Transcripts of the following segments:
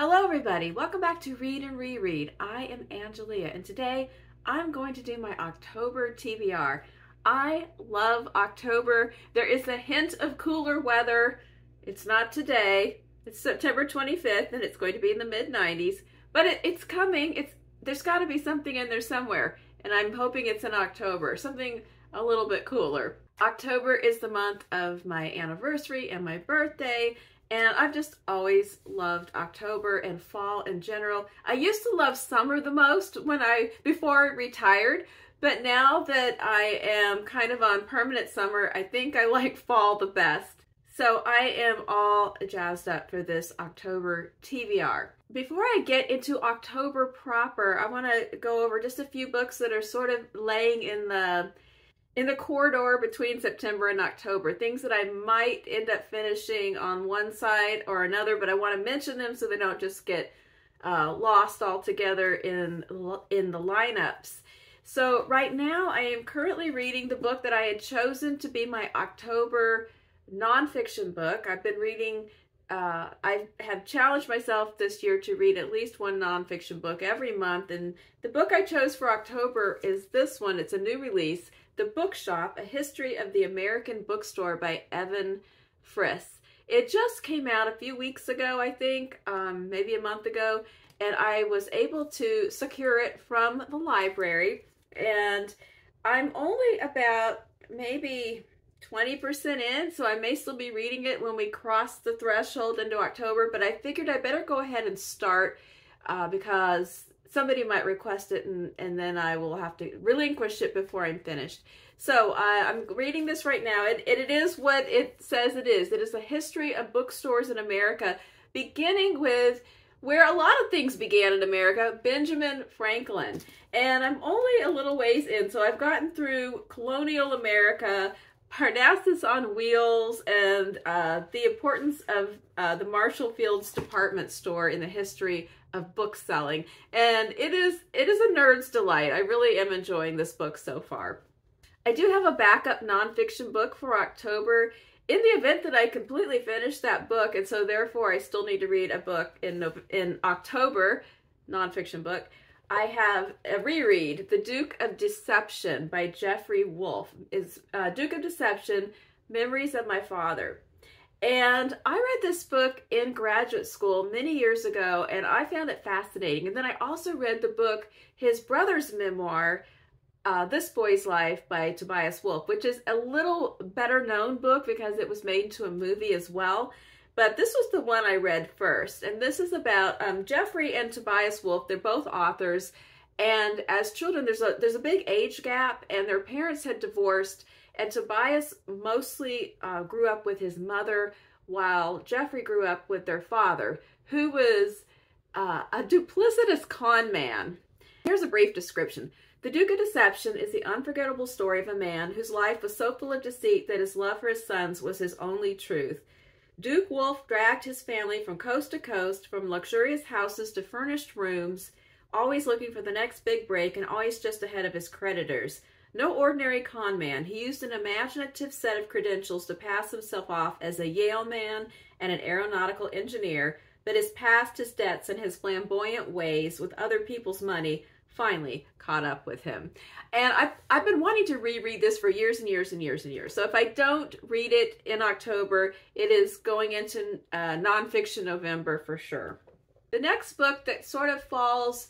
Hello everybody, welcome back to Read and Reread. I am Angelia and today I'm going to do my October TBR. I love October. There is a hint of cooler weather. It's not today. It's September 25th and it's going to be in the mid-90s, but it's coming. There's got to be something in there somewhere, and I'm hoping it's in October, something a little bit cooler. October is the month of my anniversary and my birthday. And I've just always loved October and fall in general. I used to love summer the most before I retired, but now that I am kind of on permanent summer, I think I like fall the best. So I am all jazzed up for this October TBR. Before I get into October proper, I want to go over just a few books that are sort of laying in the corridor between September and October, things that I might end up finishing on one side or another, but I want to mention them so they don't just get lost altogether in the lineups. So right now I am currently reading the book that I had chosen to be my October nonfiction book. I've been reading, I have challenged myself this year to read at least one nonfiction book every month, and the book I chose for October is this one. It's a new release, The Bookshop, A History of the American Bookstore by Friss. It just came out a few weeks ago, I think, maybe a month ago, and I was able to secure it from the library, and I'm only about maybe 20% in, so I may still be reading it when we cross the threshold into October, but I figured I better go ahead and start because somebody might request it, and then I will have to relinquish it before I'm finished. So I'm reading this right now, and it is what it says it is. It is a history of bookstores in America, beginning with where a lot of things began in America, Benjamin Franklin. And I'm only a little ways in, so I've gotten through colonial America, Parnassus on Wheels, and the importance of the Marshall Field's department store in the history of book selling. And it is a nerd's delight. I really am enjoying this book so far. I do have a backup nonfiction book for October in the event that I completely finish that book, and so therefore I still need to read a book in October, nonfiction book. I have a reread, The Duke of Deception by Geoffrey Wolff. It's Duke of Deception, Memories of My Father. And I read this book in graduate school many years ago, and I found it fascinating. And then I also read the book, his brother's memoir, This Boy's Life by Tobias Wolff, which is a little better known book because it was made into a movie as well. But this was the one I read first, and this is about Geoffrey and Tobias Wolff. They're both authors, and as children, there's a big age gap, and their parents had divorced, and Tobias mostly grew up with his mother, while Geoffrey grew up with their father, who was a duplicitous con man. Here's a brief description. The Duke of Deception is the unforgettable story of a man whose life was so full of deceit that his love for his sons was his only truth. Duke Wolff dragged his family from coast to coast, from luxurious houses to furnished rooms, always looking for the next big break and always just ahead of his creditors. No ordinary con man, he used an imaginative set of credentials to pass himself off as a Yale man and an aeronautical engineer, but his past, his debts, and his flamboyant ways with other people's money finally caught up with him. And I've been wanting to reread this for years and years and years and years. So if I don't read it in October, it is going into nonfiction November for sure. The next book that sort of falls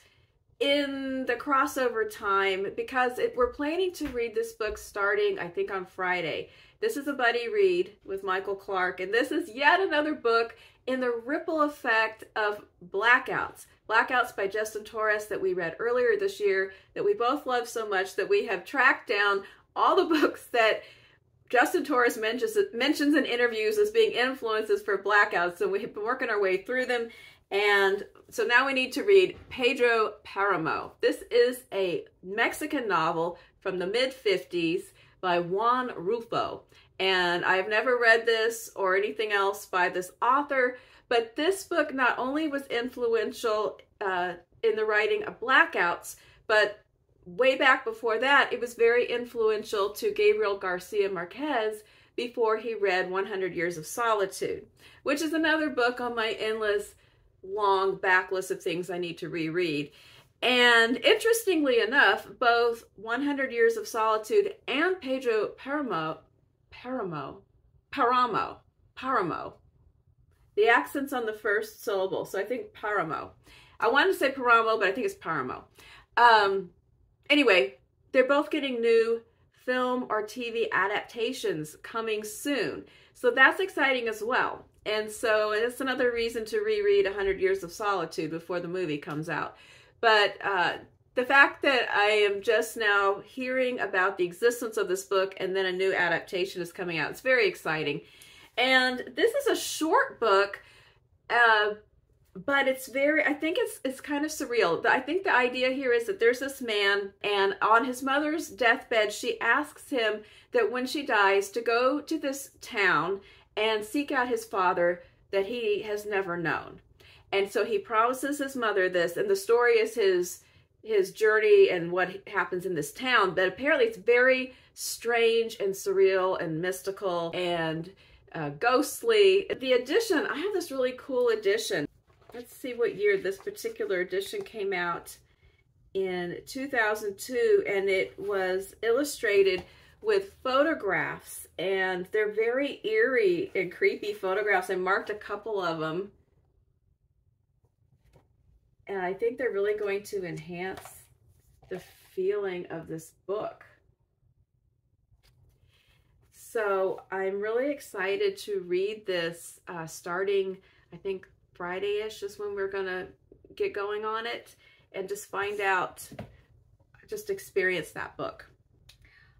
in the crossover time, because we're planning to read this book starting, I think, on Friday. This is a buddy read with Michael Clark, and this is yet another book in the ripple effect of Blackouts. Blackouts by Justin Torres that we read earlier this year, that we both love so much that we have tracked down all the books that Justin Torres mentions in interviews as being influences for Blackouts. So we've been working our way through them. And so now we need to read Pedro Paramo. This is a Mexican novel from the mid-50s by Juan Rulfo. And I've never read this or anything else by this author, but this book not only was influential in the writing of Blackouts, but way back before that, it was very influential to Gabriel Garcia Marquez before he read 100 Years of Solitude, which is another book on my endless long backlist of things I need to reread. And interestingly enough, both 100 Years of Solitude and Pedro Paramo, the accent's on the first syllable, so I think Paramo. I wanted to say Paramo, but I think it's Paramo. Anyway, they're both getting new film or TV adaptations coming soon. So that's exciting as well. And so it's another reason to reread 100 Years of Solitude before the movie comes out. But the fact that I am just now hearing about the existence of this book and then a new adaptation is coming out, it's very exciting. And this is a short book, but it's very, I think it's kind of surreal. I think the idea here is that there's this man, and on his mother's deathbed, she asks him that when she dies to go to this town and seek out his father that he has never known. And so he promises his mother this, and the story is his journey and what happens in this town. But apparently it's very strange and surreal and mystical and ghostly. The edition, I have this really cool edition. Let's see what year this particular edition came out. In 2002, and it was illustrated with photographs, and they're very eerie and creepy photographs. I marked a couple of them. And I think they're really going to enhance the feeling of this book. So I'm really excited to read this starting, I think Friday-ish is when we're going to get going on it, and just find out, just experience that book.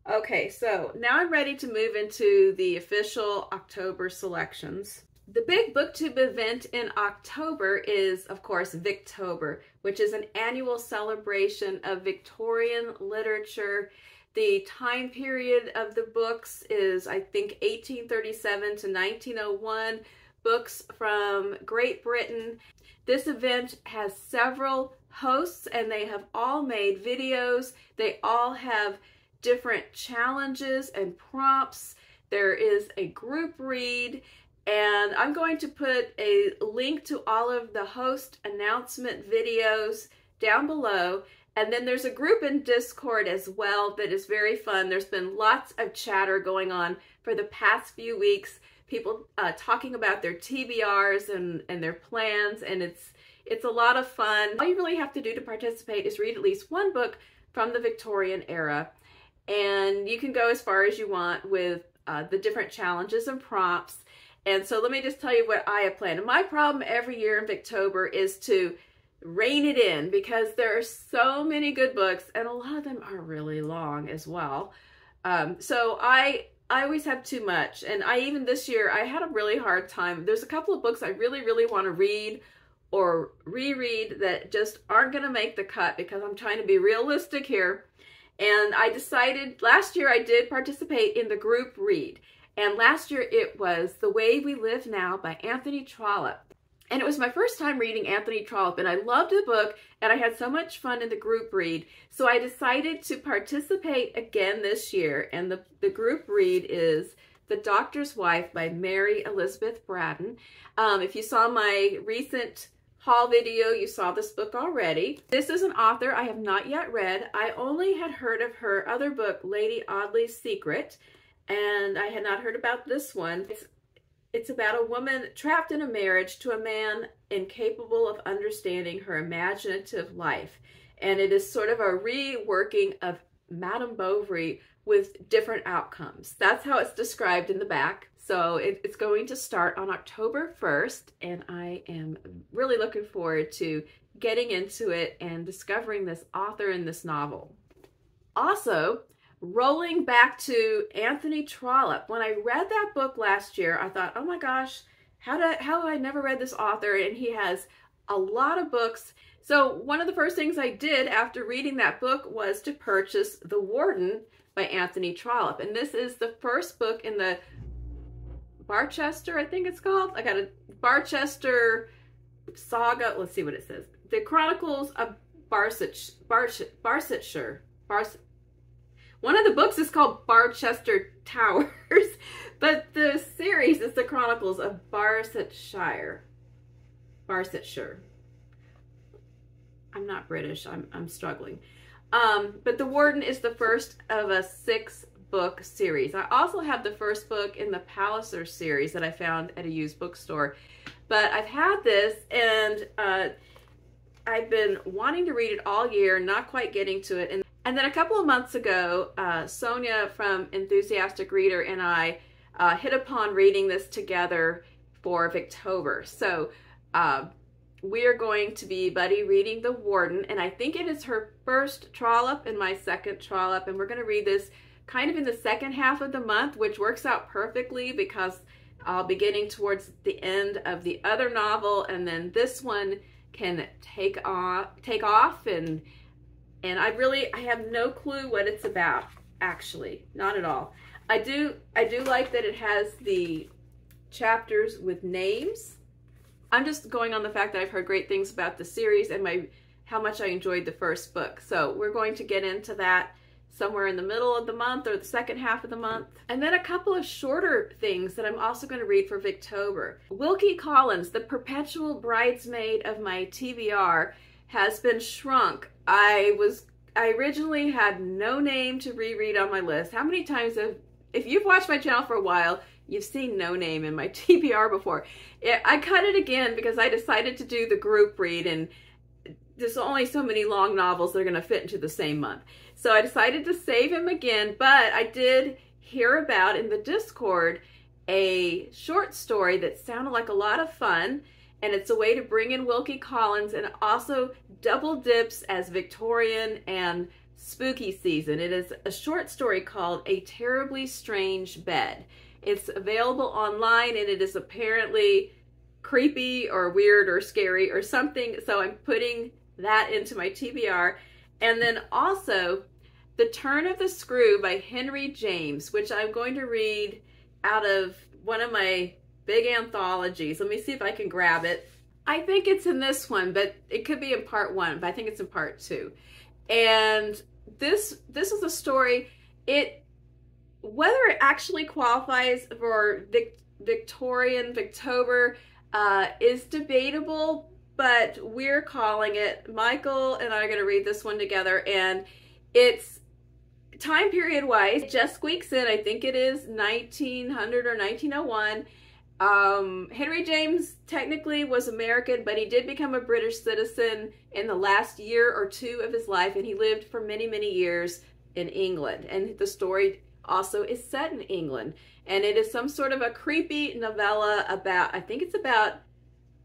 Okay, so now I'm ready to move into the official October selections. The big booktube event in October is, of course, Victober, which is an annual celebration of Victorian literature. The time period of the books is, I think, 1837 to 1901, books from Great Britain. This event has several hosts, and they have all made videos. They all have different challenges and prompts. There is a group read. And I'm going to put a link to all of the host announcement videos down below. And then there's a group in Discord as well that is very fun. There's been lots of chatter going on for the past few weeks. People talking about their TBRs and their plans. And it's a lot of fun. All you really have to do to participate is read at least one book from the Victorian era. And you can go as far as you want with the different challenges and prompts. And so let me just tell you what I have planned. And my problem every year in Victober is to rein it in, because there are so many good books, and a lot of them are really long as well. So I always have too much. And even this year, I had a really hard time. There's a couple of books I really, really want to read or reread that just aren't going to make the cut, because I'm trying to be realistic here. And I decided, last year I did participate in the group read. And last year it was The Way We Live Now by Anthony Trollope. And it was my first time reading Anthony Trollope, and I loved the book, and I had so much fun in the group read. So I decided to participate again this year, and the group read is The Doctor's Wife by Mary Elizabeth Braddon. If you saw my recent haul video, you saw this book already. This is an author I have not yet read. I only had heard of her other book, Lady Audley's Secret, and I had not heard about this one. It's about a woman trapped in a marriage to a man incapable of understanding her imaginative life. And it is sort of a reworking of Madame Bovary with different outcomes. That's how it's described in the back. So it's going to start on October 1st, and I am really looking forward to getting into it and discovering this author and this novel. Also, rolling back to Anthony Trollope. When I read that book last year, I thought, oh my gosh, how have I never read this author? And he has a lot of books. So one of the first things I did after reading that book was to purchase The Warden by Anthony Trollope. And this is the first book in the Barchester, I think it's called. I got a Barchester saga. Let's see what it says. The Chronicles of Barsetshire. One of the books is called Barchester Towers, but the series is the Chronicles of Barsetshire. Barsetshire. I'm not British. I'm struggling. But The Warden is the first of a 6-book series. I also have the first book in the Palliser series that I found at a used bookstore. But I've had this, and I've been wanting to read it all year, not quite getting to it. And then a couple of months ago, Sonya from Enthusiastic Reader and I hit upon reading this together for Victober. So we are going to be buddy reading The Warden, and I think it is her first Trollope and my second Trollope, and we're going to read this kind of in the second half of the month, which works out perfectly because I'll be getting towards the end of the other novel, and then this one can take off, and I have no clue what it's about, actually, not at all. I do like that it has the chapters with names. I'm just going on the fact that I've heard great things about the series and how much I enjoyed the first book. So we're going to get into that somewhere in the middle of the month or the second half of the month. And then a couple of shorter things that I'm also going to read for Victober. Wilkie Collins, the perpetual bridesmaid of my TBR, has been shrunk. I originally had no name to reread on my list. How many times if you've watched my channel for a while, you've seen No Name in my TBR before. I cut it again because I decided to do the group read, and there's only so many long novels that are going to fit into the same month. So I decided to save him again, but I did hear about in the Discord a short story that sounded like a lot of fun, and it's a way to bring in Wilkie Collins and also double dips as Victorian and spooky season. It is a short story called A Terribly Strange Bed. It's available online, and it is apparently creepy or weird or scary or something, so I'm putting that into my TBR. And then also The Turn of the Screw by Henry James, which I'm going to read out of one of my big anthologies. Let me see if I can grab it. I think it's in this one, but it could be in part 1, but I think it's in part 2. And this is a story, whether it actually qualifies for Victorian Victober is debatable, but we're calling it. Michael and I are going to read this one together, and it's time period wise just squeaks in. I think it is 1900 or 1901. Henry James technically was American, but he did become a British citizen in the last year or two of his life, and he lived for many, many years in England. And the story also is set in England, and it is some sort of a creepy novella about, I think it's about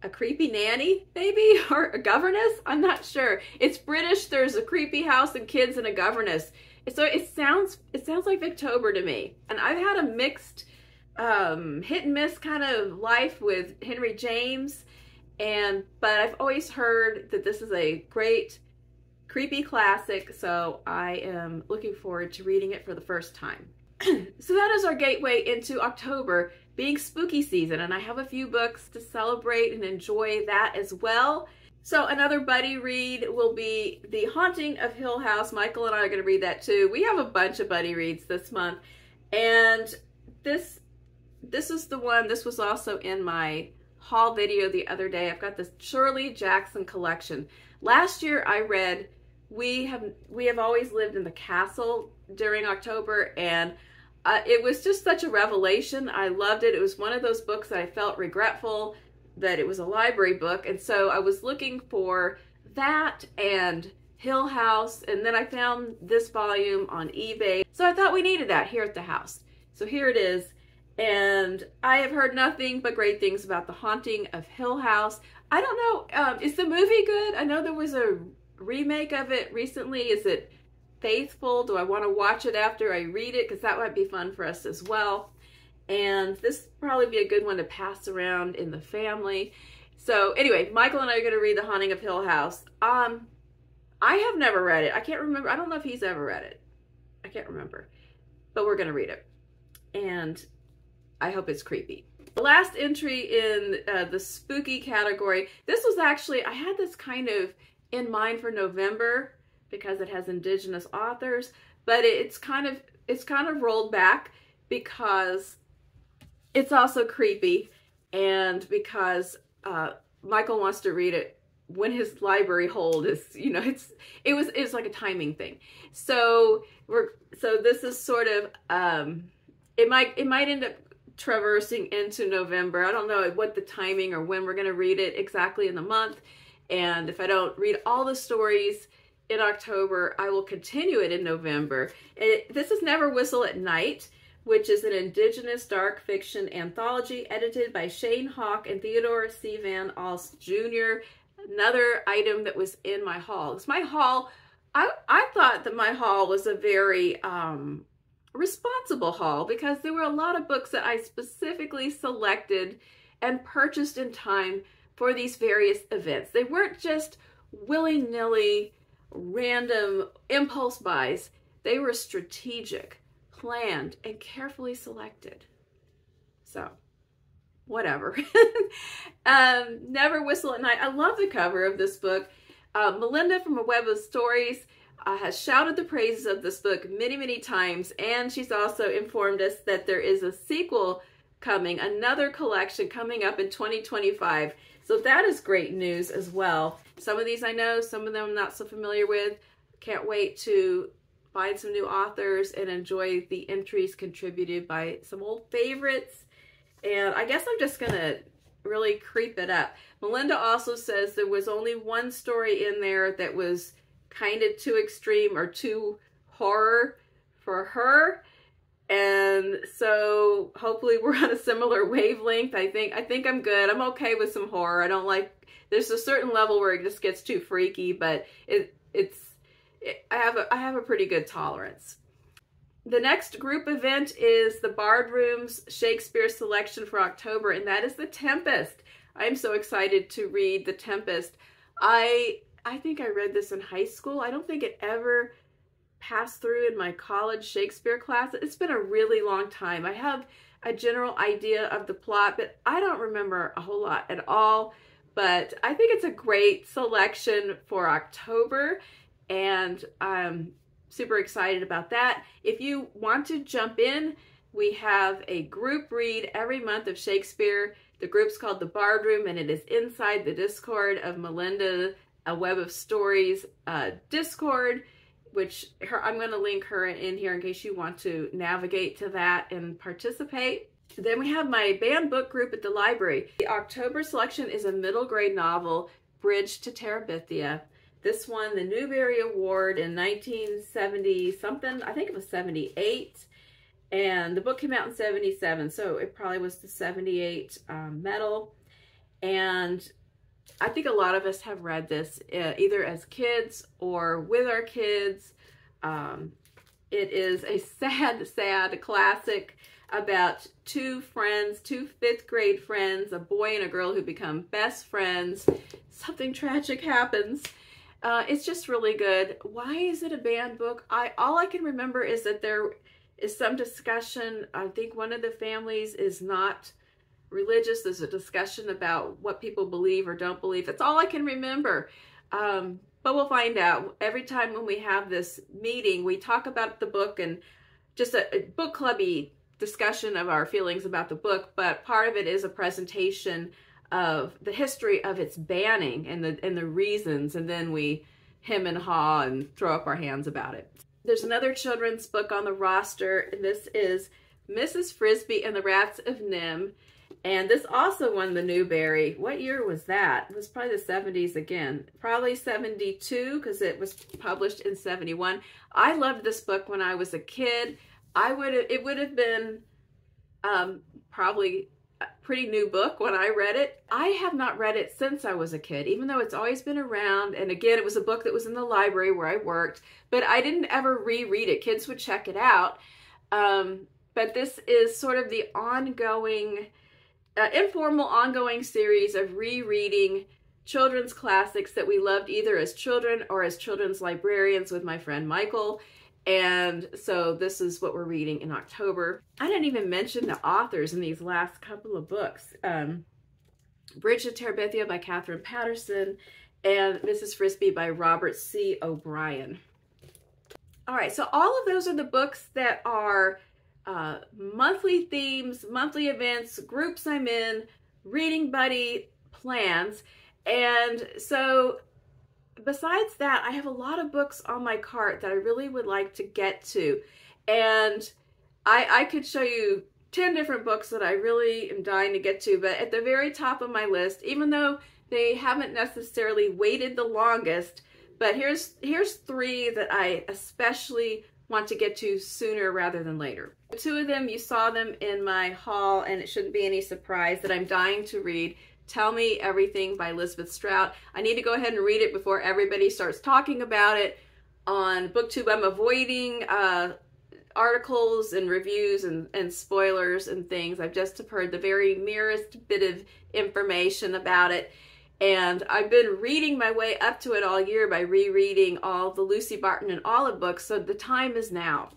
a creepy nanny, maybe, or a governess. I'm not sure. It's British. There's a creepy house and kids and a governess. So it sounds like Victober to me. And I've had a mixed hit and miss kind of life with Henry James, but I've always heard that this is a great creepy classic, so I am looking forward to reading it for the first time. So that is our gateway into October being spooky season, and I have a few books to celebrate and enjoy that as well. So another buddy read will be The Haunting of Hill House. Michael and I are going to read that too. We have a bunch of buddy reads this month, and this is the one. This was also in my haul video the other day. I've got this Shirley Jackson collection. Last year I read We Have Always Lived in the Castle during October, and it was just such a revelation. I loved it. It was one of those books that I felt regretful that it was a library book, and so I was looking for that and Hill House, and then I found this volume on eBay. So I thought we needed that here at the house. So here it is, and I have heard nothing but great things about The Haunting of Hill House. I don't know, is the movie good? I know there was a remake of it recently. Is it faithful? Do I want to watch it after I read it? Because that might be fun for us as well. And this would probably be a good one to pass around in the family. So anyway, Michael and I are going to read The Haunting of Hill House. I have never read it. I can't remember. I don't know if he's ever read it. I can't remember. But we're going to read it. And I hope it's creepy. The last entry in the spooky category. This was actually, I had this kind of in mind for November because it has Indigenous authors, but it's kind of rolled back because it's also creepy, and because Michael wants to read it when his library hold is, you know, it's like a timing thing. So this is sort of, it might end up traversing into November. I don't know what the timing or when we're going to read it exactly in the month. And if I don't read all the stories in October, I will continue it in November. This is Never Whistle at Night, which is an Indigenous dark fiction anthology edited by Shane Hawk and Theodore C. Van Alst Jr. Another item that was in my haul. It's my haul. I thought that my haul was a very responsible haul because there were a lot of books that I specifically selected and purchased in time for these various events. They weren't just willy-nilly random impulse buys. They were strategic, planned, and carefully selected. So, whatever. Never Whistle at Night. I love the cover of this book. Melinda from A Web of Stories has shouted the praises of this book many, many times, and she's also informed us that there is a sequel coming, another collection coming up in 2025. So that is great news as well. Some of these I know, some of them I'm not so familiar with. Can't wait to find some new authors and enjoy the entries contributed by some old favorites. And I guess I'm just gonna really creep it up. Melinda also says there was only one story in there that was kind of too extreme or too horror for her. And so hopefully we're on a similar wavelength. I think I'm good. I'm okay with some horror. I don't like, there's a certain level where it just gets too freaky, but I have a pretty good tolerance. The next group event is the Bard Room's Shakespeare selection for October, and that is The Tempest. I'm so excited to read The Tempest. I think I read this in high school. I don't think it ever passed through in my college Shakespeare class. It's been a really long time. I have a general idea of the plot, but I don't remember a whole lot at all. But I think it's a great selection for October, and I'm super excited about that. If you want to jump in, we have a group read every month of Shakespeare. The group's called the Bard Room, and it is inside the Discord of Melinda, A Web of Stories Discord, which I'm going to link her in here in case you want to navigate to that and participate. Then we have my banned book group at the library. The October selection is a middle grade novel, Bridge to Terabithia. This won the Newbery Award in 1970 something. I think it was 78. And the book came out in 77, so it probably was the 78 medal. And I think a lot of us have read this either as kids or with our kids. It is a sad, sad classic about two friends, two fifth grade friends, a boy and a girl who become best friends. Something tragic happens. It's just really good. Why is it a banned book? All I can remember is that there is some discussion. I think one of the families is not religious. There's a discussion about what people believe or don't believe. That's all I can remember. But we'll find out. Every time when we have this meeting, we talk about the book and just a book clubby discussion of our feelings about the book, but part of it is a presentation of the history of its banning and the reasons, and then we hem and haw and throw up our hands about it. There's another children's book on the roster, and this is Mrs. Frisbee and the Rats of Nim, and this also won the Newbery. What year was that? It was probably the 70s again. Probably 72, because it was published in 71. I loved this book when I was a kid. It would have been probably a pretty new book when I read it. I have not read it since I was a kid, even though it's always been around. And again, it was a book that was in the library where I worked, but I didn't ever reread it. Kids would check it out. But this is sort of the ongoing, informal ongoing series of rereading children's classics that we loved either as children or as children's librarians with my friend Michael. And so this is what we're reading in October. I didn't even mention the authors in these last couple of books. Bridge to Terabithia by Catherine Patterson and Mrs. Frisbee by Robert C. O'Brien. All right, so all of those are the books that are monthly themes, monthly events, groups I'm in, reading buddy, plans. And so besides that, I have a lot of books on my cart that I really would like to get to. And I could show you 10 different books that I really am dying to get to, but at the very top of my list, even though they haven't necessarily waited the longest, but here's 3 that I especially want to get to sooner rather than later. 2 of them, you saw them in my haul, and it shouldn't be any surprise that I'm dying to read. Tell Me Everything by Elizabeth Strout. I need to go ahead and read it before everybody starts talking about it on BookTube. I'm avoiding articles and reviews and spoilers and things. I've just heard the very merest bit of information about it. And I've been reading my way up to it all year by rereading all the Lucy Barton and Olive books, so the time is now.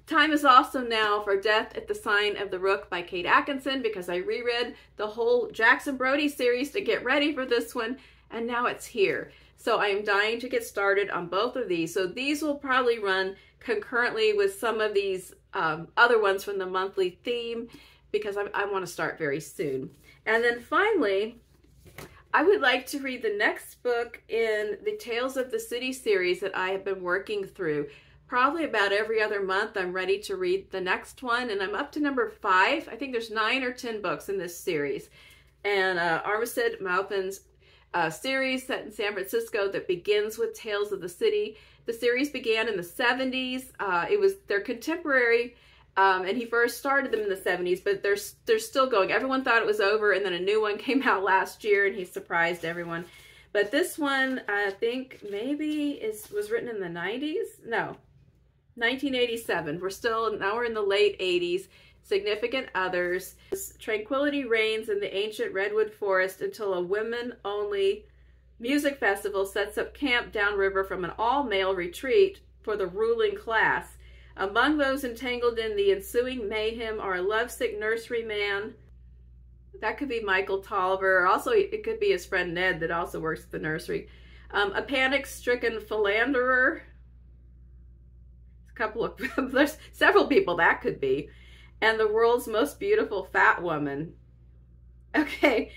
Time is also now for Death at the Sign of the Rook by Kate Atkinson, because I reread the whole Jackson Brodie series to get ready for this one, and now it's here. So I am dying to get started on both of these. So these will probably run concurrently with some of these other ones from the monthly theme, because I want to start very soon. And then finally, I would like to read the next book in the Tales of the City series that I have been working through. Probably about every other month I'm ready to read the next one, and I'm up to number 5. I think there's 9 or 10 books in this series. And Armistead Maupin's series set in San Francisco that begins with Tales of the City. The series began in the 70s. It was their contemporary, and he first started them in the 70s, but they're still going. Everyone thought it was over, and then a new one came out last year, and he surprised everyone. But this one, I think maybe was written in the 90s? No, 1987. Now we're in the late 80s. Significant Others. Tranquility reigns in the ancient redwood forest until a women-only music festival sets up camp downriver from an all-male retreat for the ruling class. Among those entangled in the ensuing mayhem are a lovesick nurseryman. That could be Michael Tolliver. Also, it could be his friend Ned that also works at the nursery. A panic-stricken philanderer. There's several people that could be. And the world's most beautiful fat woman. Okay,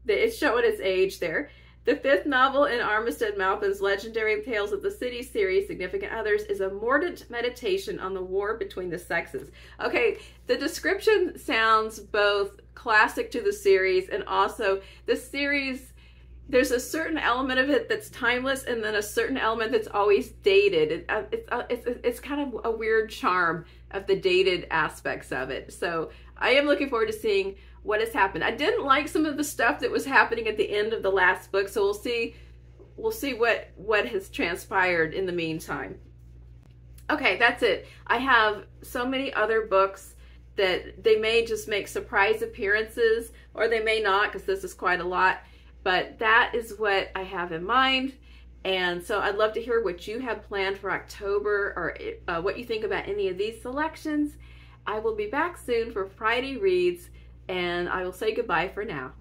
it's showing its age there. The 5th novel in Armistead Maupin's legendary Tales of the City series, Significant Others, is a mordant meditation on the war between the sexes. Okay, the description sounds both classic to the series, and also the series, there's a certain element of it that's timeless, and then a certain element that's always dated. It's kind of a weird charm of the dated aspects of it. So I am looking forward to seeing what has happened. I didn't like some of the stuff that was happening at the end of the last book, so we'll see what has transpired in the meantime. Okay, that's it. I have so many other books that they may just make surprise appearances, or they may not, because this is quite a lot. But that is what I have in mind. And so I'd love to hear what you have planned for October, or what you think about any of these selections. I will be back soon for Friday Reads, and I will say goodbye for now.